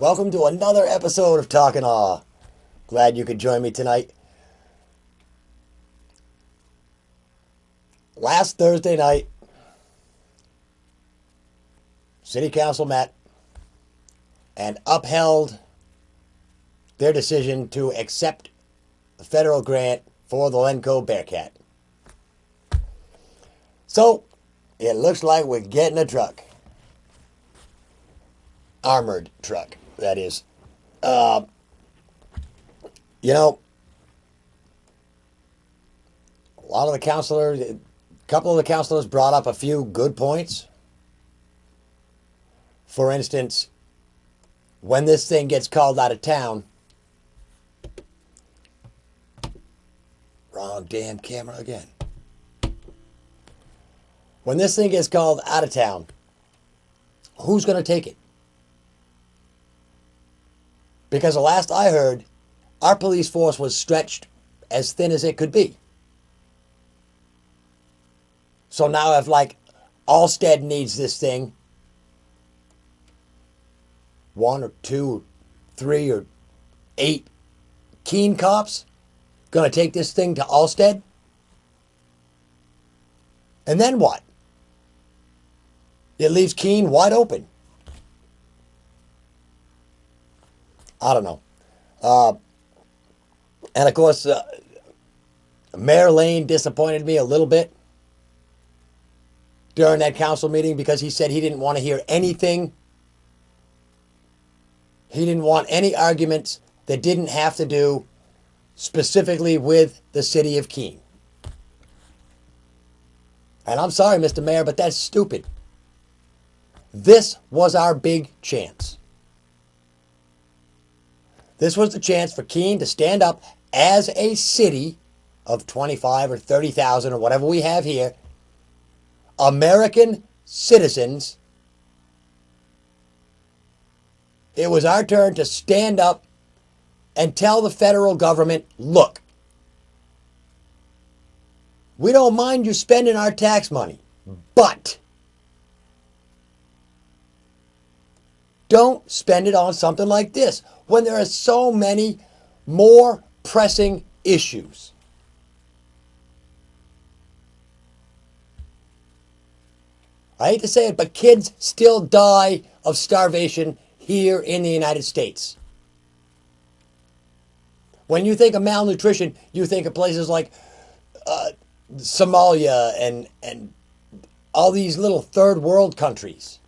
Welcome to another episode of Talking Awe. Glad you could join me tonight. Last Thursday night, City Council met and upheld their decision to accept the federal grant for the Lenco Bearcat. So, it looks like we're getting a truck. Armored truck, that is. A couple of the councilors brought up a few good points. For instance, when this thing gets called out of town, wrong damn camera again. When this thing gets called out of town, who's going to take it? Because the last I heard, our police force was stretched as thin as it could be. So now if Allstead needs this thing, 1 or 2 or 3 or 8 Keene cops gonna take this thing to Allstead? And then what? It leaves Keene wide open. I don't know. And of course, Mayor Lane disappointed me a little bit during that council meeting because he said he didn't want to hear anything. He didn't want any arguments that didn't have to do specifically with the city of Keene. And I'm sorry, Mr. Mayor, but that's stupid. This was our big chance. This was the chance for Keene to stand up as a city of 25 or 30,000 or whatever we have here, American citizens. It was our turn to stand up and tell the federal government, look, we don't mind you spending our tax money, but don't spend it on something like this when there are so many more pressing issues. I hate to say it, but kids still die of starvation here in the United States. When you think of malnutrition, you think of places like Somalia and all these little third world countries.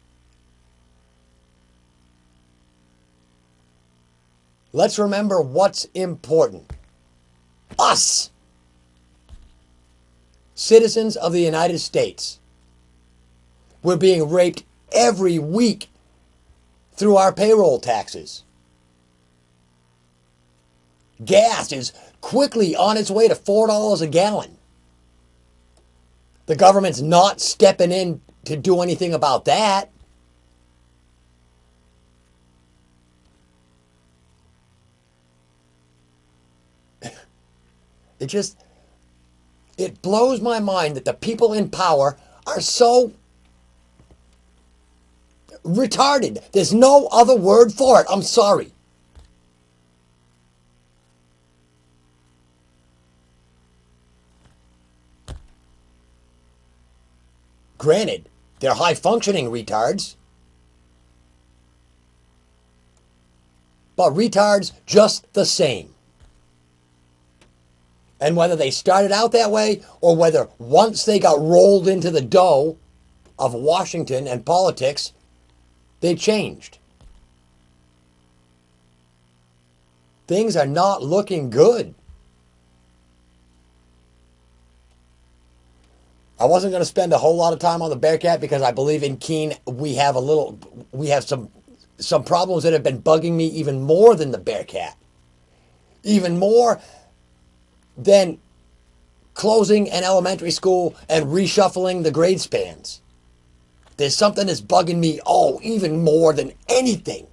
Let's remember what's important. Us, citizens of the United States. We're being raped every week through our payroll taxes. Gas is quickly on its way to $4 a gallon. The government's not stepping in to do anything about that. It blows my mind that the people in power are so retarded. There's no other word for it. I'm sorry. Granted, they're high-functioning retards. But retards just the same. And whether they started out that way or whether once they got rolled into the dough of Washington and politics, they changed. Things are not looking good. I wasn't going to spend a whole lot of time on the Bearcat because I believe in Keene we have some problems that have been bugging me even more than the Bearcat. Even more than closing an elementary school and reshuffling the grade spans. There's something that's bugging me, even more than anything.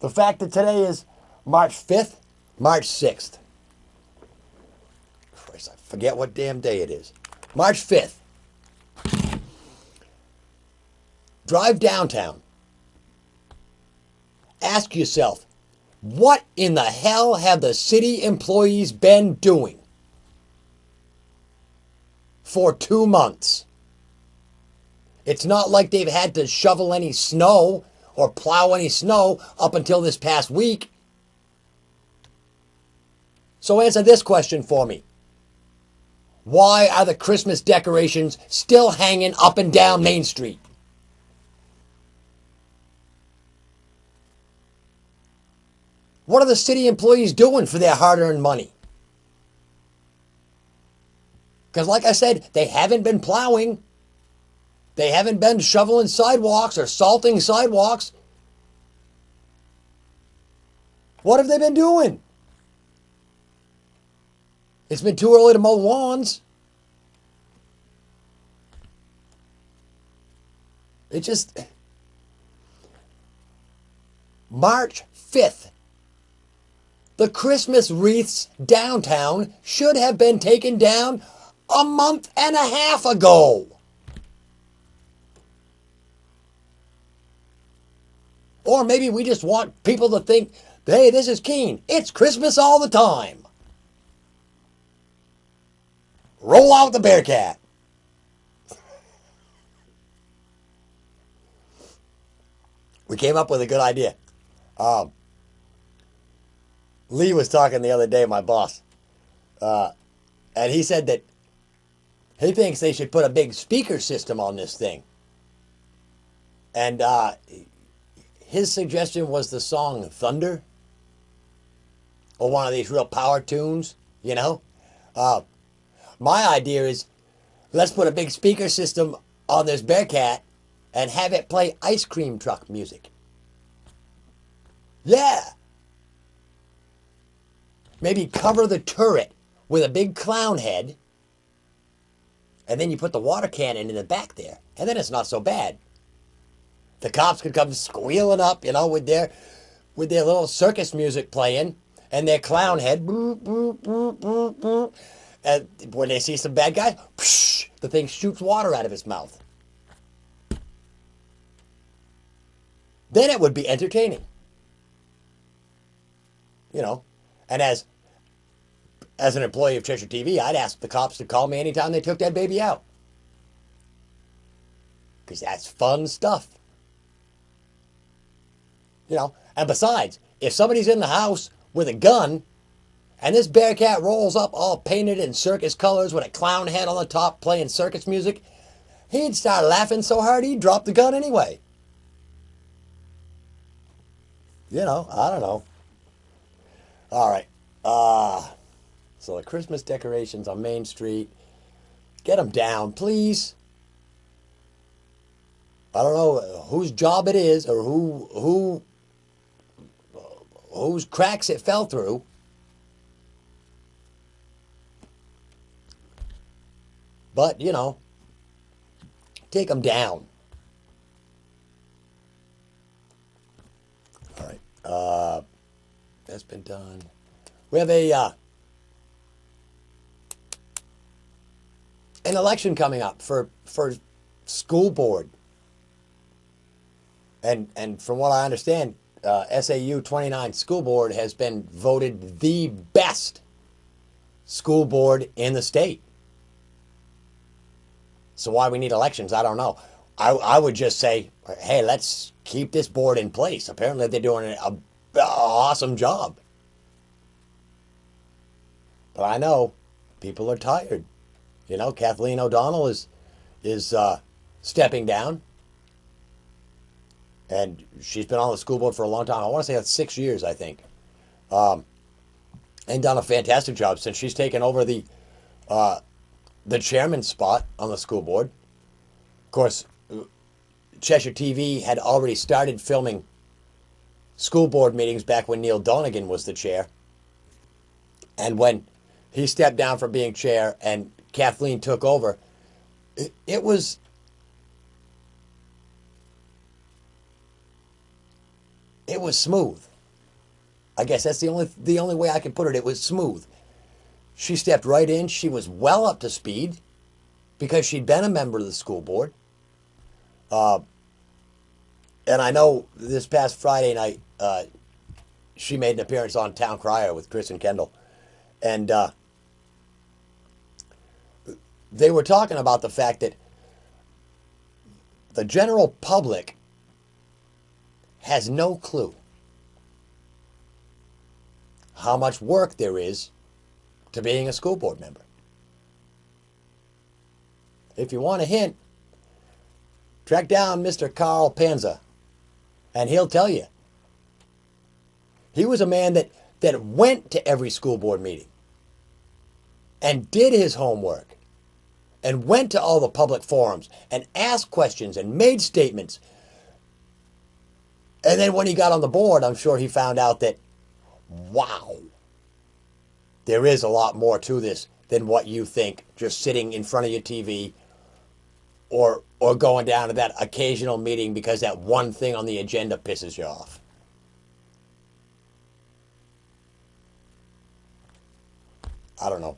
The fact that today is March 5th, March 6th. Christ, I forget what damn day it is. March 5th. Drive downtown. ask yourself, what in the hell have the city employees been doing for 2 months? It's not like they've had to shovel any snow or plow any snow up until this past week. So answer this question for me. Why are the Christmas decorations still hanging up and down Main Street? What are the city employees doing for their hard-earned money? Because like I said, they haven't been plowing. They haven't been shoveling sidewalks or salting sidewalks. What have they been doing? It's been too early to mow lawns. It just... March 5th. The Christmas wreaths downtown should have been taken down a month and a half ago. Or maybe we just want people to think, hey, this is Keene. It's Christmas all the time. Roll out the Bearcat. We came up with a good idea. Lee was talking the other day, my boss, and he said that he thinks they should put a big speaker system on this thing. And his suggestion was the song Thunder, or one of these real power tunes, you know. My idea is, let's put a big speaker system on this Bearcat and have it play ice cream truck music. Yeah. Maybe cover the turret with a big clown head, and then you put the water cannon in the back there, and then it's not so bad. The cops could come squealing up, you know, with their little circus music playing, and their clown head. Boop, boop, boop, boop, boop. And when they see some bad guys, psh, the thing shoots water out of his mouth. Then it would be entertaining. You know, and as an employee of Cheshire TV, I'd ask the cops to call me anytime they took that baby out. Because that's fun stuff. You know, and besides, if somebody's in the house with a gun, and this Bearcat rolls up all painted in circus colors with a clown head on the top playing circus music, he'd start laughing so hard he'd drop the gun anyway. You know, I don't know. All right. So the Christmas decorations on Main Street, get them down, please. I don't know whose job it is or whose cracks it fell through. But, you know, take them down. All right. That's been done. We have an election coming up for school board. And from what I understand, SAU 29 school board has been voted the best school board in the state. So why we need elections, I don't know. I would just say, hey, let's keep this board in place. Apparently they're doing an awesome job. But I know people are tired. You know, Kathleen O'Donnell is stepping down. And she's been on the school board for a long time. I want to say that's 6 years, I think. And done a fantastic job since she's taken over the chairman spot on the school board. Of course, Cheshire TV had already started filming school board meetings back when Neil Donegan was the chair. And when he stepped down from being chair and Kathleen took over, it was smooth. I guess that's the only way I can put it. It was smooth. She stepped right in. She was well up to speed because she'd been a member of the school board. And I know this past Friday night, she made an appearance on Town Crier with Chris and Kendall, and they were talking about the fact that the general public has no clue how much work there is to being a school board member. If you want a hint, track down Mr. Carl Panza, and he'll tell you. He was a man that went to every school board meeting and did his homework and went to all the public forums and asked questions and made statements. And then when he got on the board, I'm sure he found out that, wow, there is a lot more to this than what you think just sitting in front of your TV or going down to that occasional meeting because that one thing on the agenda pisses you off. I don't know.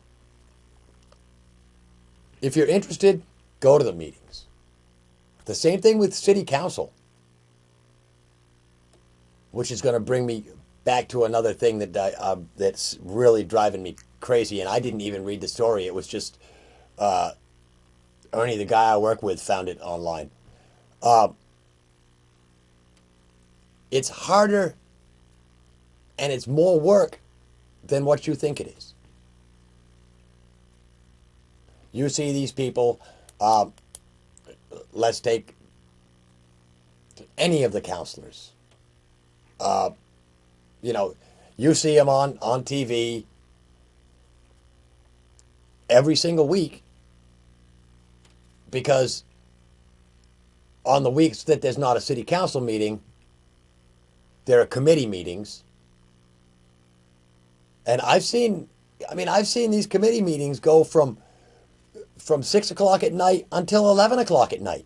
If you're interested, go to the meetings. The same thing with city council, which is going to bring me back to another thing that that's really driving me crazy. And I didn't even read the story. It was just Ernie, the guy I work with, found it online. It's harder and it's more work than what you think it is. You see these people, let's take any of the counselors. You know, you see them on TV every single week because on the weeks that there's not a city council meeting, there are committee meetings. And I've seen these committee meetings go from 6 o'clock at night until 11 o'clock at night.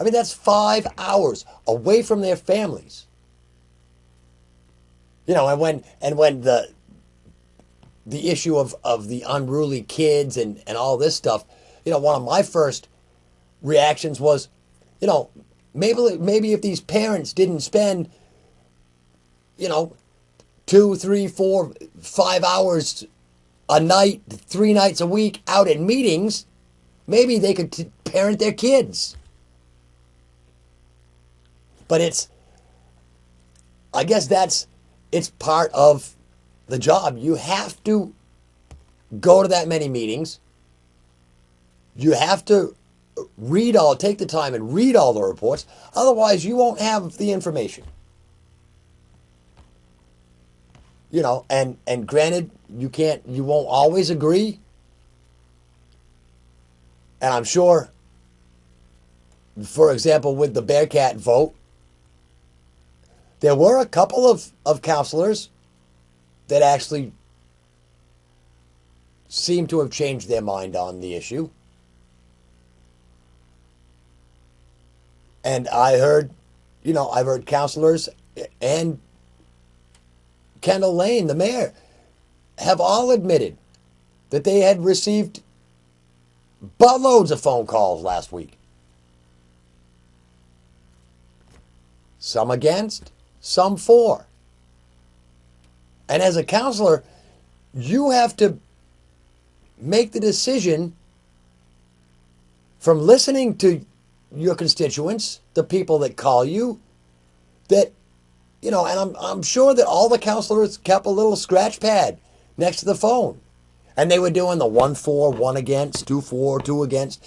I mean, that's 5 hours away from their families. You know, and when the issue of the unruly kids and all this stuff, you know, one of my first reactions was, you know, maybe if these parents didn't spend, you know, 2, 3, 4, 5 hours a night, 3 nights a week out at meetings, maybe they could parent their kids. But I guess it's part of the job. You have to go to that many meetings. You have to take the time and read all the reports. Otherwise, you won't have the information. You know, and granted, you won't always agree. And I'm sure, for example, with the Bearcat vote, there were a couple of counselors that actually seem to have changed their mind on the issue. And I've heard counselors and Kendall Lane, the mayor, have all admitted that they had received buttloads of phone calls last week. Some against, some for. And as a counselor, you have to make the decision from listening to your constituents, the people that call you, that, you know, and I'm sure that all the counselors kept a little scratch pad next to the phone. And they were doing the 1 for, 1 against, 2 for, 2 against.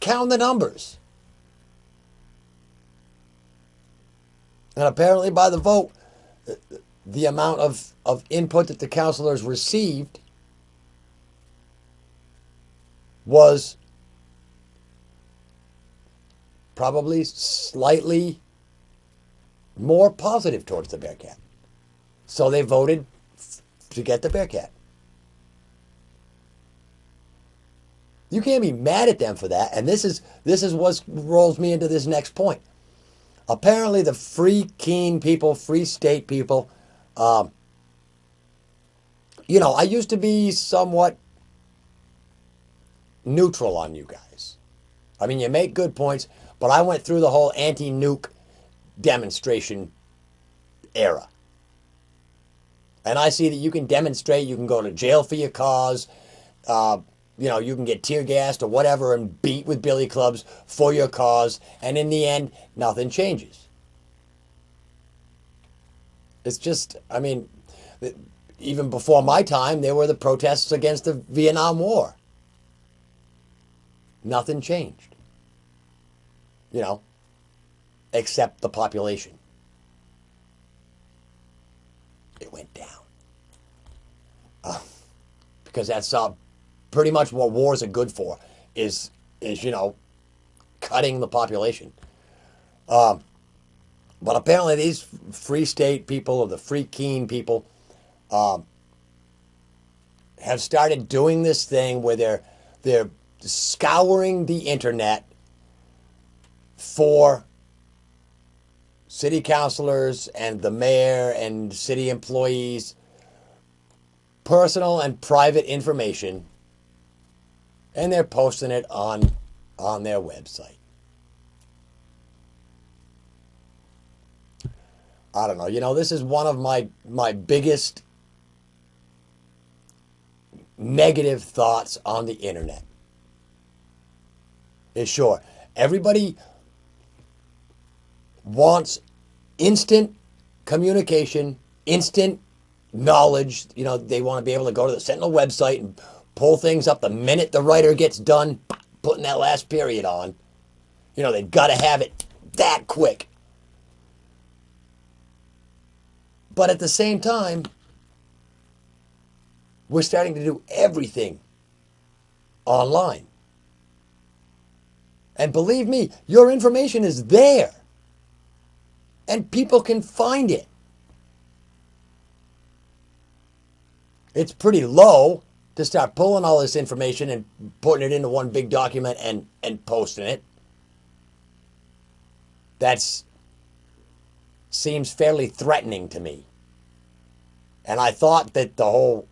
Count the numbers. And apparently by the vote, the amount of input that the counselors received was probably slightly more positive towards the Bearcat. So they voted to get the Bearcat. You can't be mad at them for that. And this is what rolls me into this next point. Apparently the Free Keene people, Free State people, you know, I used to be somewhat neutral on you guys. I mean, you make good points, but I went through the whole anti-nuke demonstration era. And I see that you can demonstrate, you can go to jail for your cause, you can get tear gassed or whatever and beat with billy clubs for your cause, and in the end, nothing changes. It's just, I mean, even before my time, there were the protests against the Vietnam War. Nothing changed, except the population. It went down. Because that's pretty much what wars are good for, is cutting the population. But apparently these Free State people, or the Free Keene people, have started doing this thing where they're scouring the internet for city councilors and the mayor and city employees' personal and private information, and they're posting it on their website. I don't know. This is one of my biggest negative thoughts on the internet. Is sure, everybody wants instant communication, instant knowledge. They want to be able to go to the Sentinel website and pull things up the minute the writer gets done putting that last period on. They've got to have it that quick. But at the same time, we're starting to do everything online. And believe me, your information is there. And people can find it. It's pretty low to start pulling all this information and putting it into one big document and posting it. That seems fairly threatening to me. And I thought that the whole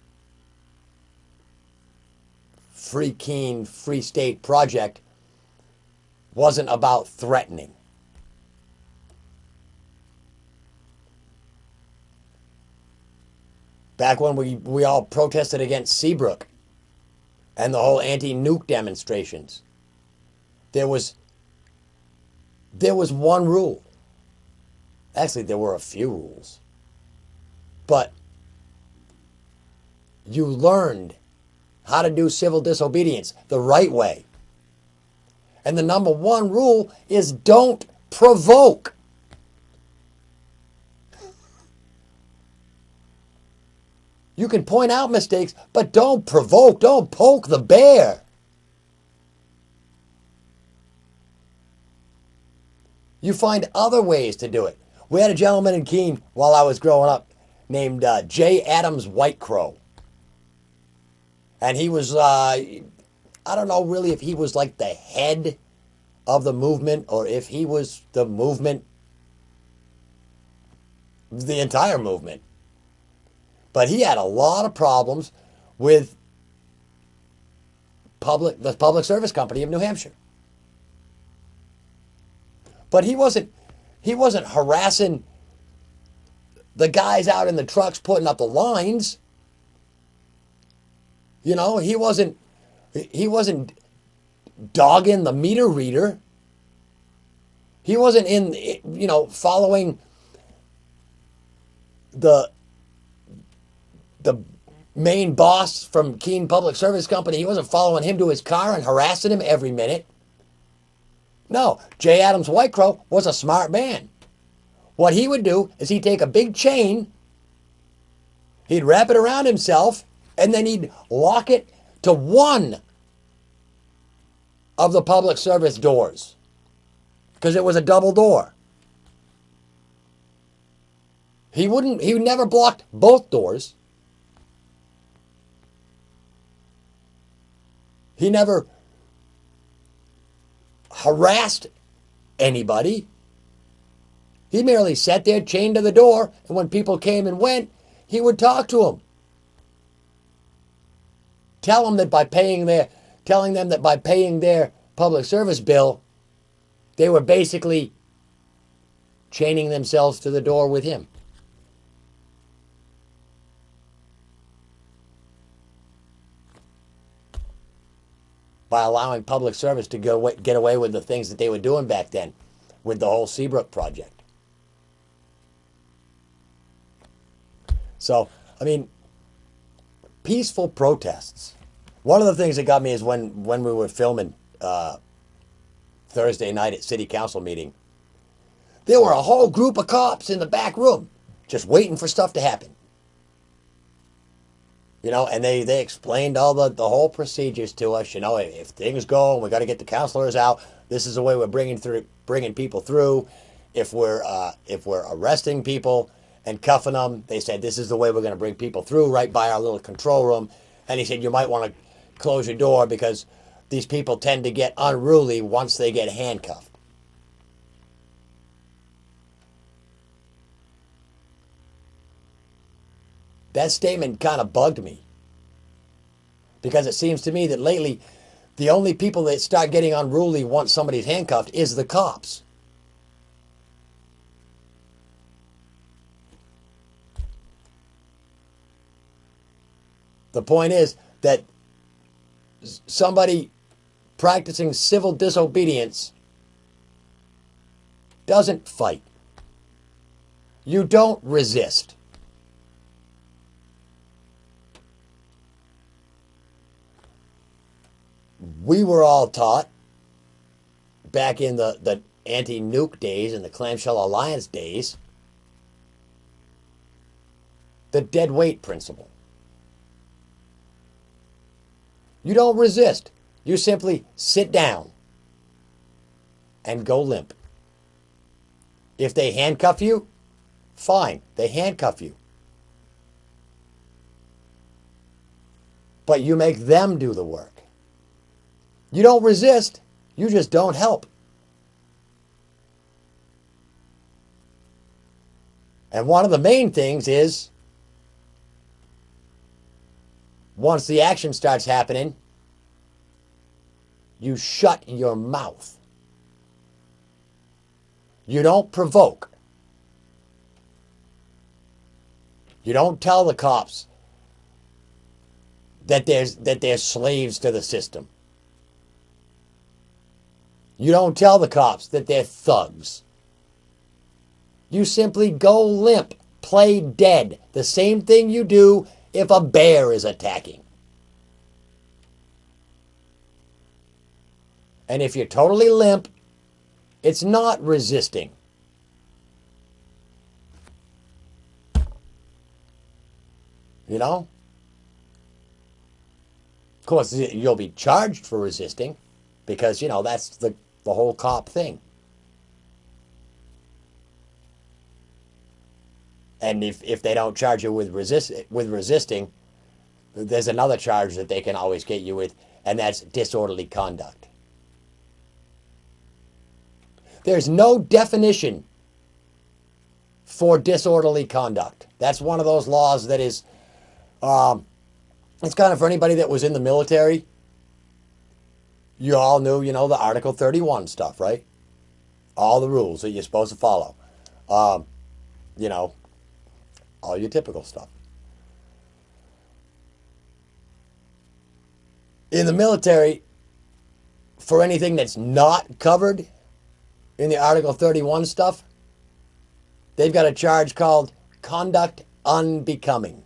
Free Keene, Free State project wasn't about threatening. Back when we all protested against Seabrook and the whole anti-nuke demonstrations, there was one rule. Actually, there were a few rules. But you learned how to do civil disobedience the right way. And the number one rule is don't provoke. You can point out mistakes, but don't provoke. Don't poke the bear. You find other ways to do it. We had a gentleman in Keene while I was growing up named J. Adams Whitecrow. And he was, I don't know really if he was like the head of the movement or if he was the movement, the entire movement. But he had a lot of problems with the Public Service Company of New Hampshire. But he wasn't harassing the guys out in the trucks putting up the lines. He wasn't dogging the meter reader. He wasn't following the main boss from Keene Public Service Company. He wasn't following him to his car and harassing him every minute. No, J. Adams Whitecrow was a smart man. What he would do is he'd take a big chain, he'd wrap it around himself, and then he'd lock it to one of the public service doors because it was a double door. He never blocked both doors. He never harassed anybody. He merely sat there chained to the door, and when people came and went, he would talk to them. Telling them that by paying their public service bill, they were basically chaining themselves to the door with him. By allowing public service to get away with the things that they were doing back then with the whole Seabrook project. So, I mean, peaceful protests. One of the things that got me is when we were filming Thursday night at City Council meeting, there were a whole group of cops in the back room just waiting for stuff to happen. You know, and they explained all the whole procedures to us. You know, if things go and we got to get the councilors out, this is the way we're bringing people through. If we're arresting people and cuffing them, they said this is the way we're going to bring people through, right by our little control room. And he said you might want to close your door because these people tend to get unruly once they get handcuffed. That statement kind of bugged me, because it seems to me that lately the only people that start getting unruly once somebody's handcuffed is the cops. The point is that somebody practicing civil disobedience doesn't fight. You don't resist. We were all taught back in the anti-nuke days and the Clamshell Alliance days the dead weight principle. You don't resist. You simply sit down and go limp. If they handcuff you, fine, they handcuff you. But you make them do the work. You don't resist, you just don't help. And one of the main things is, once the action starts happening, you shut your mouth. You don't provoke. You don't tell the cops that they're slaves to the system. You don't tell the cops that they're thugs. You simply go limp, play dead. The same thing you do if a bear is attacking. And if you're totally limp, it's not resisting. You know? Of course, you'll be charged for resisting because, you know, that's the whole cop thing. And if they don't charge you with resisting, there's another charge that they can always get you with, and that's disorderly conduct. There's no definition for disorderly conduct. That's one of those laws that is, it's kind of for anybody that was in the military. You all knew, you know, the Article 31 stuff, right? All the rules that you're supposed to follow. You know, all your typical stuff. In the military, for anything that's not covered in the Article 31 stuff, they've got a charge called conduct unbecoming.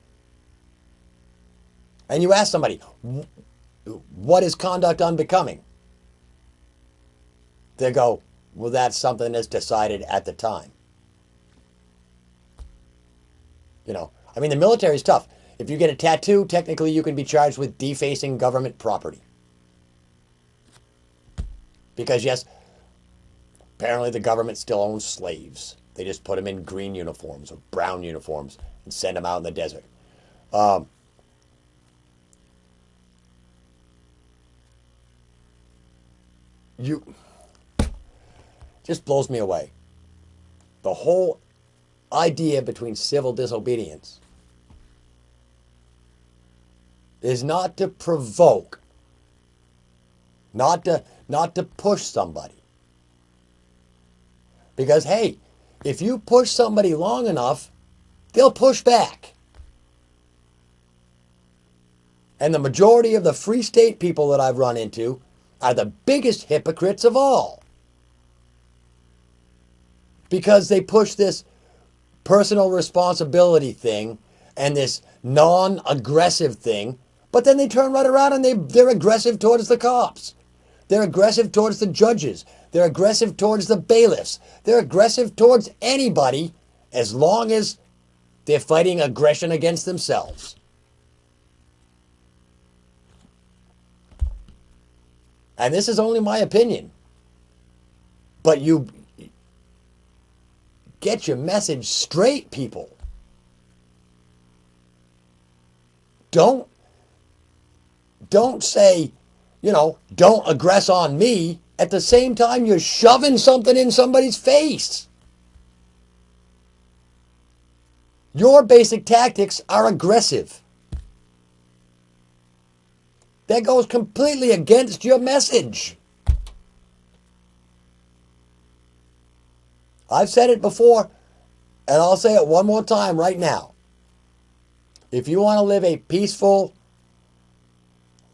And you ask somebody, what is conduct unbecoming? They go, well, that's something that's decided at the time. You know, I mean, the military is tough. If you get a tattoo, technically you can be charged with defacing government property. Because, yes, apparently the government still owns slaves. They just put them in green uniforms or brown uniforms and send them out in the desert. Just blows me away. The whole idea between civil disobedience is not to provoke, not to push somebody. Because, hey, If you push somebody long enough, they'll push back. And the majority of the Free State people that I've run into are the biggest hypocrites of all. Because they push this personal responsibility thing and this non-aggressive thing, but then they turn right around and they're aggressive towards the cops. They're aggressive towards the judges. They're aggressive towards the bailiffs. They're aggressive towards anybody as long as they're fighting aggression against themselves. And this is only my opinion. But you get your message straight, people. Don't say, don't aggress on me. At the same time, you're shoving something in somebody's face. Your basic tactics are aggressive. That goes completely against your message. I've said it before, and I'll say it one more time right now. If you want to live a peaceful,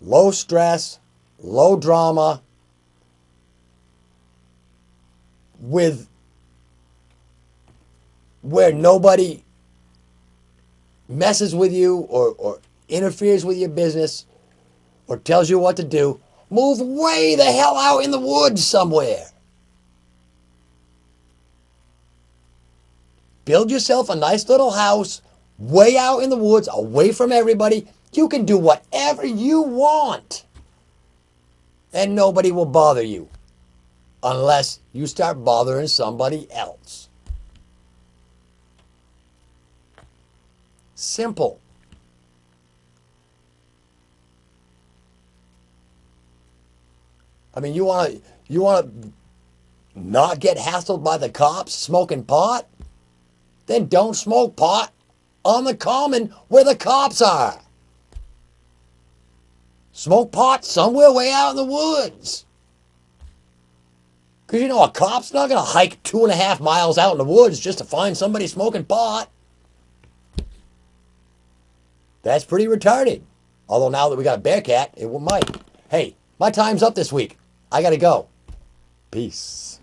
low stress, low drama, where nobody messes with you or interferes with your business or tells you what to do, move way the hell out in the woods somewhere. Build yourself a nice little house way out in the woods, away from everybody. You can do whatever you want. And nobody will bother you. Unless you start bothering somebody else. Simple. I mean, you want to not get hassled by the cops smoking pot? Then don't smoke pot on the common where the cops are. Smoke pot somewhere way out in the woods. Because a cop's not going to hike 2.5 miles out in the woods just to find somebody smoking pot. That's pretty retarded. Although now that we got a Bearcat, it might. Hey, my time's up this week. I got to go. Peace.